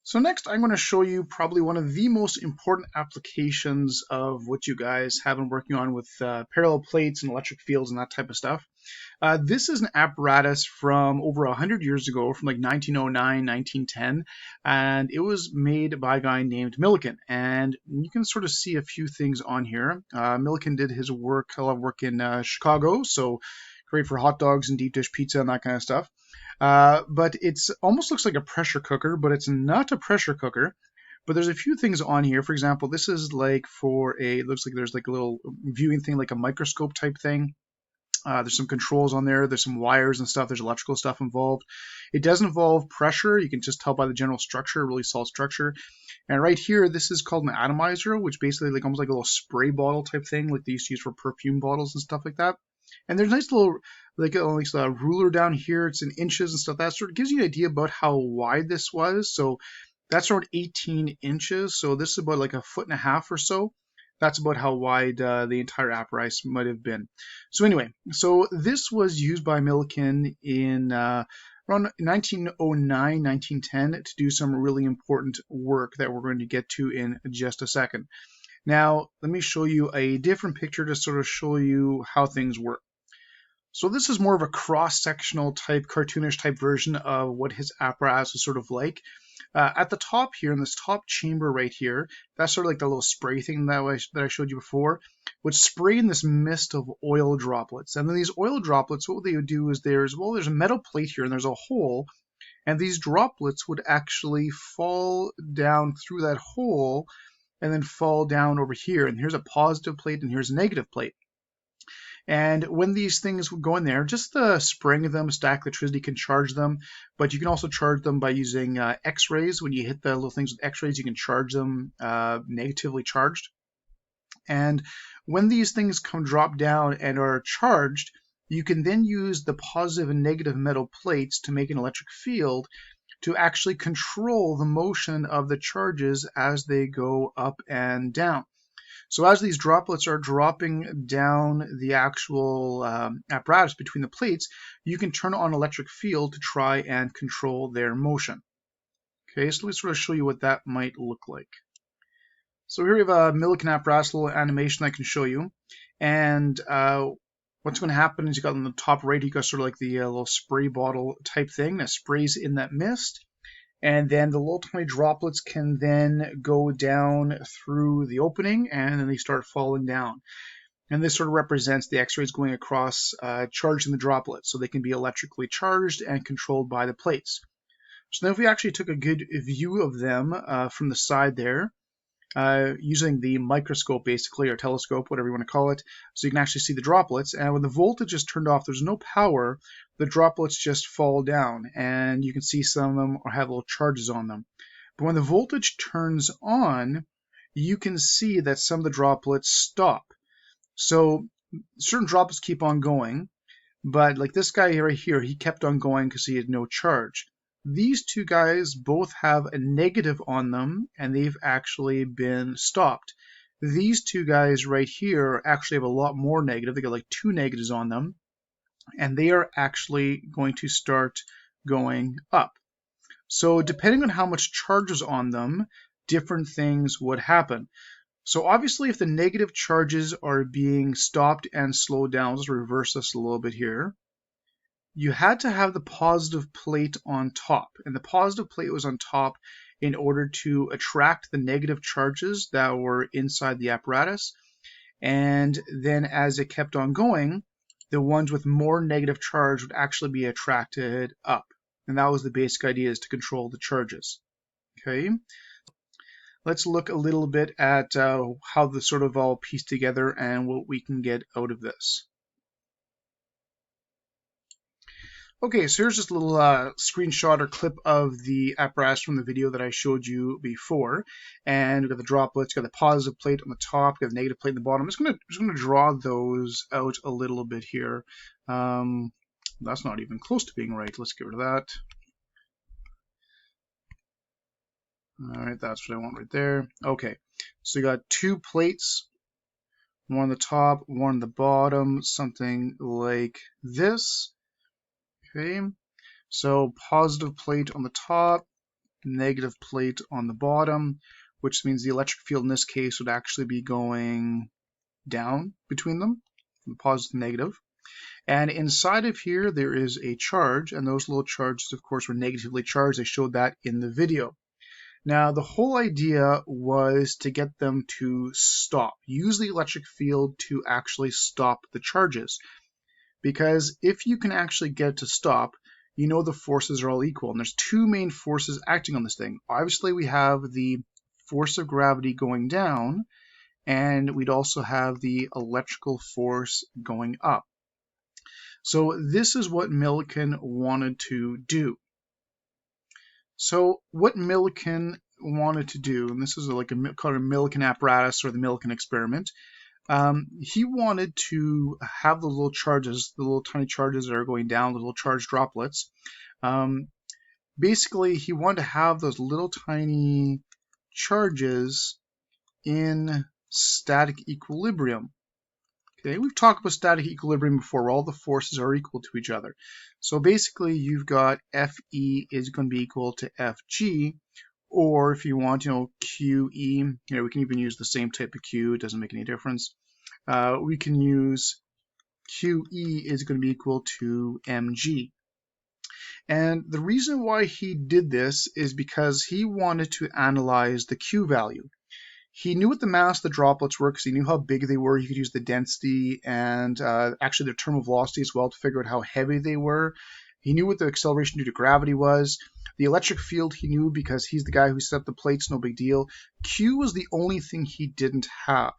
So next I'm going to show you probably one of the most important applications of what you guys have been working on with parallel plates and electric fields and that type of stuff. This is an apparatus from over 100 years ago, from like 1909, 1910, and it was made by a guy named Millikan. And you can sort of see a few things on here. Millikan did his work, a lot of work in Chicago, so great for hot dogs and deep dish pizza and that kind of stuff. But it's almost looks like a pressure cooker, but it's not a pressure cooker. But there's a few things on here. For example, this is like for it looks like there's like a little viewing thing, like a microscope type thing. There's some controls on there. There's some wires and stuff. There's electrical stuff involved. It does involve pressure. You can just tell by the general structure, really solid structure. And right here, this is called an atomizer, which basically like almost like a little spray bottle type thing, like they used to use for perfume bottles and stuff like that. And there's a nice little like a ruler down here. It's in inches and stuff. That sort of gives you an idea about how wide this was. So that's around 18 inches. So this is about like a foot and a half or so. That's about how wide the entire apparatus might have been. So anyway, so this was used by Millikan in around 1909, 1910 to do some really important work that we're going to get to in just a second. Now, let me show you a different picture to sort of show you how things work. So this is more of a cross-sectional type, cartoonish type version of what his apparatus is sort of like. At the top here, in this top chamber right here, that's sort of like the little spray thing that I showed you before, would spray in this mist of oil droplets. And then these oil droplets, what they would do is there's a metal plate here and there's a hole, and these droplets would actually fall down through that hole and then fall down over here. And here's a positive plate and here's a negative plate. And when these things would go in there, just the spraying of them, static electricity can charge them, but you can also charge them by using X-rays. When you hit the little things with X-rays, you can charge them negatively charged. And when these things drop down and are charged, you can then use the positive and negative metal plates to make an electric field to actually control the motion of the charges as they go up and down. So as these droplets are dropping down the actual apparatus between the plates, you can turn on electric field to try and control their motion. Okay, so let me sort of show you what that might look like. So here we have a Millikan apparatus, a little animation I can show you. And what's going to happen is you got on the top right, you got sort of like the little spray bottle type thing that sprays in that mist. And then the little tiny droplets can then go down through the opening and then they start falling down. And this sort of represents the X-rays going across, charging the droplets. So they can be electrically charged and controlled by the plates. So now if we actually took a good view of them from the side there, using the microscope basically, or telescope, whatever you want to call it, so you can actually see the droplets. And when the voltage is turned off, there's no power, the droplets just fall down, and you can see some of them have little charges on them. But when the voltage turns on, you can see that some of the droplets stop. So certain droplets keep on going, but like this guy right here, he kept on going because he had no charge. These two guys both have a negative on them, and they've actually been stopped. These two guys right here actually have a lot more negative. They got like 2 negatives on them, and they are actually going to start going up. So depending on how much charge is on them, different things would happen. So obviously if the negative charges are being stopped and slowed down, let's reverse this a little bit here. You had to have the positive plate on top, and the positive plate was on top in order to attract the negative charges that were inside the apparatus. And then as it kept on going, the ones with more negative charge would actually be attracted up. And that was the basic idea, is to control the charges. Okay. Let's look a little bit at how the sort of all pieced together and what we can get out of this. Okay, so here's just a little screenshot or clip of the apparatus from the video that I showed you before. And we've got the droplets, got the positive plate on the top, got the negative plate on the bottom. I'm just gonna draw those out a little bit here. That's not even close to being right. Let's get rid of that. All right, that's what I want right there. Okay, so you got 2 plates, one on the top, one on the bottom, something like this. Okay, so positive plate on the top, negative plate on the bottom, which means the electric field in this case would actually be going down between them, from positive to negative. And inside of here, there is a charge, and those little charges, of course, were negatively charged. I showed that in the video. Now, the whole idea was to get them to stop, use the electric field to actually stop the charges. Because if you can actually get it to stop, you know the forces are all equal. And there's two main forces acting on this thing. Obviously, we have the force of gravity going down, and we'd also have the electrical force going up. So this is what Millikan wanted to do. So what Millikan wanted to do, and this is like called a Millikan apparatus or the Millikan experiment, he wanted to have the little charges, the little tiny charges that are going down, the little charge droplets. Basically, he wanted to have those little tiny charges in static equilibrium. Okay, we've talked about static equilibrium before, where all the forces are equal to each other. So basically, you've got Fe is going to be equal to Fg, or if you want, QE, we can even use the same type of Q, it doesn't make any difference. We can use QE is going to be equal to Mg. And the reason why he did this is because he wanted to analyze the Q value. He knew what the mass of the droplets were because he knew how big they were. He could use the density and actually their terminal velocity as well to figure out how heavy they were. He knew what the acceleration due to gravity was. The electric field he knew because he's the guy who set up the plates, no big deal. Q was the only thing he didn't have.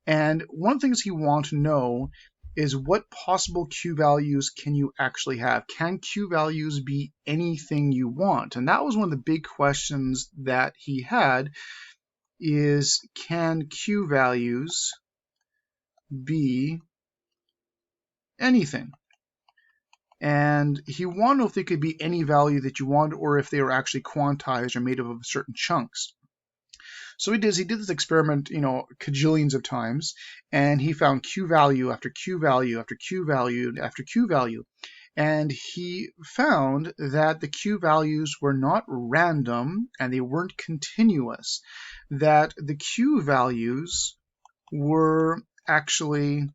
And one of the things he wanted to know is what possible Q values can you actually have? Can Q values be anything you want? And that was one of the big questions that he had, is can Q values be anything? And he wanted to know if they could be any value that you want, or if they were actually quantized or made up of certain chunks. So he did this experiment, cajillions of times, and he found Q value after Q value after Q value after Q value. And he found that the Q values were not random and they weren't continuous, that the Q values were actually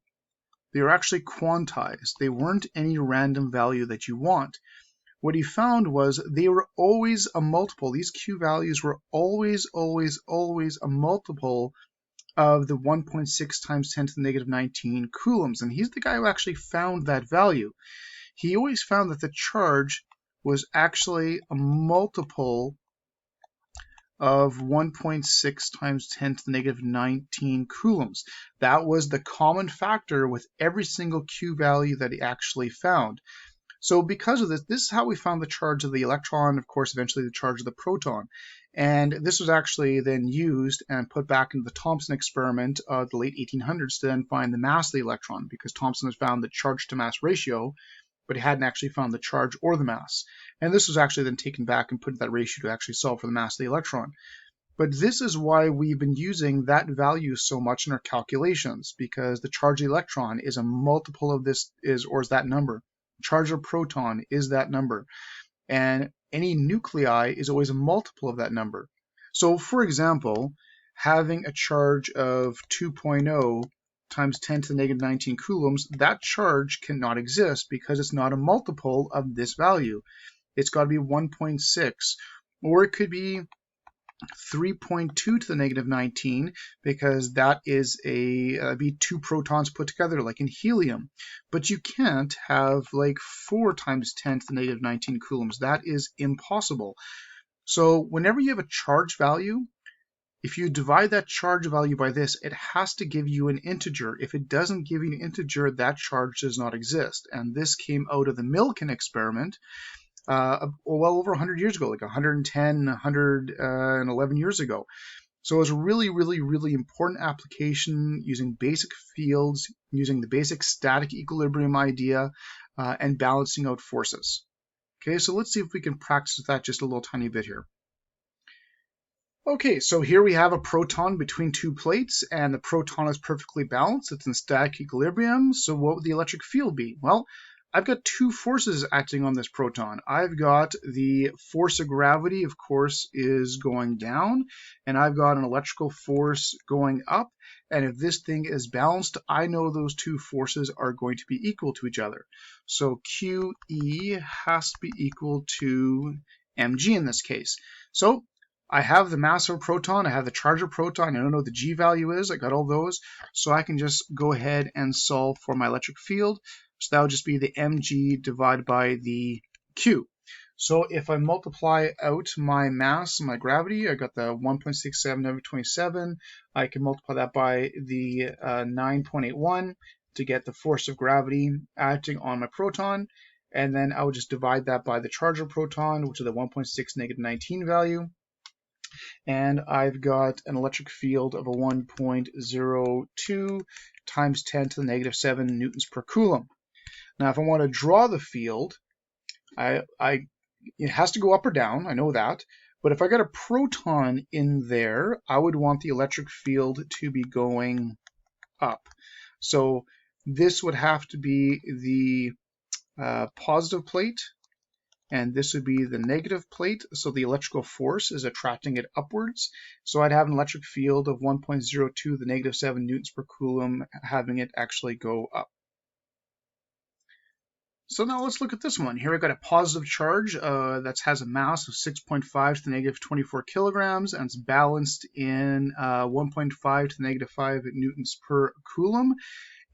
quantized. They weren't any random value that you want. What he found was they were always a multiple. These Q values were always, always, always a multiple of the 1.6 times 10 to the negative 19 coulombs. And he's the guy who actually found that value. He always found that the charge was actually a multiple of 1.6 times 10 to the negative 19 coulombs. That was the common factor with every single Q value that he actually found. So because of this is how we found the charge of the electron, of course, eventually the charge of the proton. And this was actually then used and put back into the Thomson experiment of the late 1800s to then find the mass of the electron, because Thomson has found the charge to mass ratio, but he hadn't actually found the charge or the mass. And this was actually then taken back and put in that ratio to actually solve for the mass of the electron. But this is why we've been using that value so much in our calculations, because the charge of the electron is a multiple of this, is that number. Charge of proton is that number. And any nuclei is always a multiple of that number. So for example, having a charge of 2.0 times 10 to the negative 19 coulombs, that charge cannot exist because it's not a multiple of this value. It's got to be 1.6, or it could be 3.2 to the negative 19, because that is be two protons put together like in helium. But you can't have like 4 times 10 to the negative 19 coulombs. That is impossible. So whenever you have a charge value, if you divide that charge value by this, it has to give you an integer. If it doesn't give you an integer, that charge does not exist. And this came out of the Millikan experiment well over 100 years ago, like 110, 111 years ago. So it was a really, really, really important application using basic fields, using the basic static equilibrium idea, and balancing out forces. Okay, so let's see if we can practice with that just a little tiny bit here. Okay, so here we have a proton between two plates, and the proton is perfectly balanced. It's in static equilibrium. So what would the electric field be? Well, I've got two forces acting on this proton. I've got the force of gravity, of course, is going down, and I've got an electrical force going up. And if this thing is balanced, I know those two forces are going to be equal to each other. So QE has to be equal to mg in this case. So I have the mass of a proton, I have the charge of a proton, I don't know what the G value is, I got all those, so I can just go ahead and solve for my electric field. So that would just be the mg divided by the q. So if I multiply out my mass and my gravity, I got the 1.67 over 27, I can multiply that by the 9.81 to get the force of gravity acting on my proton, and then I would just divide that by the charge of proton, which is the 1.6 negative 19 value, and I've got an electric field of a 1.02 times 10 to the negative 7 newtons per coulomb. Now, if I want to draw the field, it has to go up or down, I know that, but if I got a proton in there, I would want the electric field to be going up. So this would have to be the positive plate, and this would be the negative plate, so the electrical force is attracting it upwards. So I'd have an electric field of 1.02 to the negative 7 newtons per coulomb, having it actually go up. So now let's look at this one. Here I've got a positive charge that has a mass of 6.5 to the negative 24 kilograms, and it's balanced in 1.5 to the negative 5 newtons per coulomb.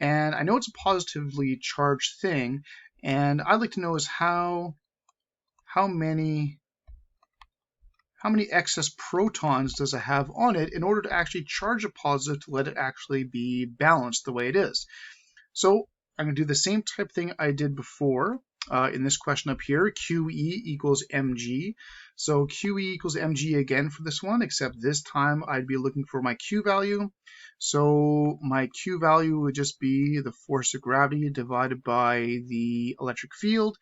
And I know it's a positively charged thing, and I'd like to know is how many excess protons does it have on it in order to actually charge a positive to let it actually be balanced the way it is. So I'm going to do the same type thing I did before in this question up here. QE equals mg. So QE equals mg again for this one, except this time I'd be looking for my Q value. So my Q value would just be the force of gravity divided by the electric field.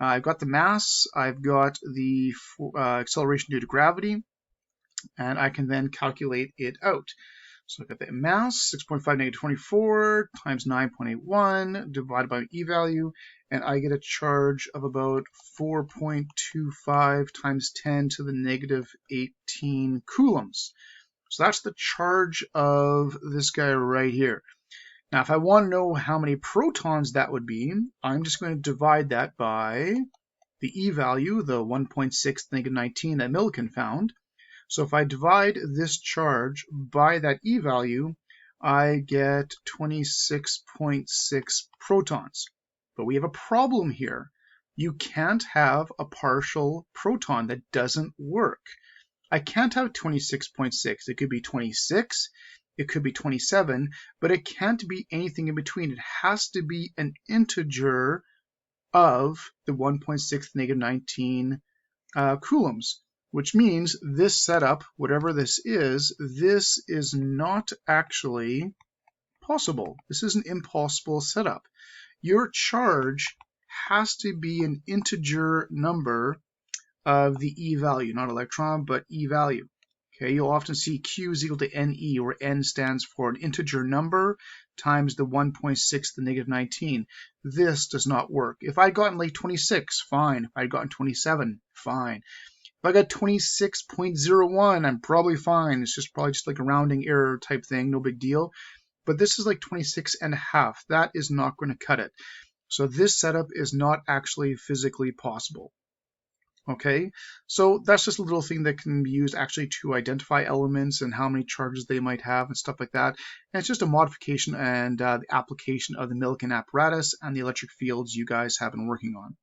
I've got the mass, I've got the acceleration due to gravity, and I can then calculate it out. So I've got the mass, 6.5 negative 24 times 9.81 divided by E value, and I get a charge of about 4.25 times 10 to the negative 18 coulombs. So that's the charge of this guy right here. Now, if I want to know how many protons that would be, I'm just going to divide that by the E value, the 1.6 negative 19 that Millikan found. So if I divide this charge by that E value, I get 26.6 protons. But we have a problem here. You can't have a partial proton. That doesn't work. I can't have 26.6. It could be 26, it could be 27, but it can't be anything in between. It has to be an integer of the 1.6 negative 19 coulombs, which means this setup, whatever this is not actually possible. This is an impossible setup. Your charge has to be an integer number of the E value, not electron, but E value. Okay, you'll often see Q is equal to NE, where N stands for an integer number times the 1.6 to the negative 19. This does not work. If I'd gotten like 26, fine. If I'd gotten 27, fine. If I got 26.01, I'm probably fine. It's just probably just like a rounding error type thing, no big deal. But this is like 26.5. That is not going to cut it. So this setup is not actually physically possible. Okay, so that's just a little thing that can be used actually to identify elements and how many charges they might have and stuff like that. And it's just a modification and the application of the Millikan apparatus and the electric fields you guys have been working on.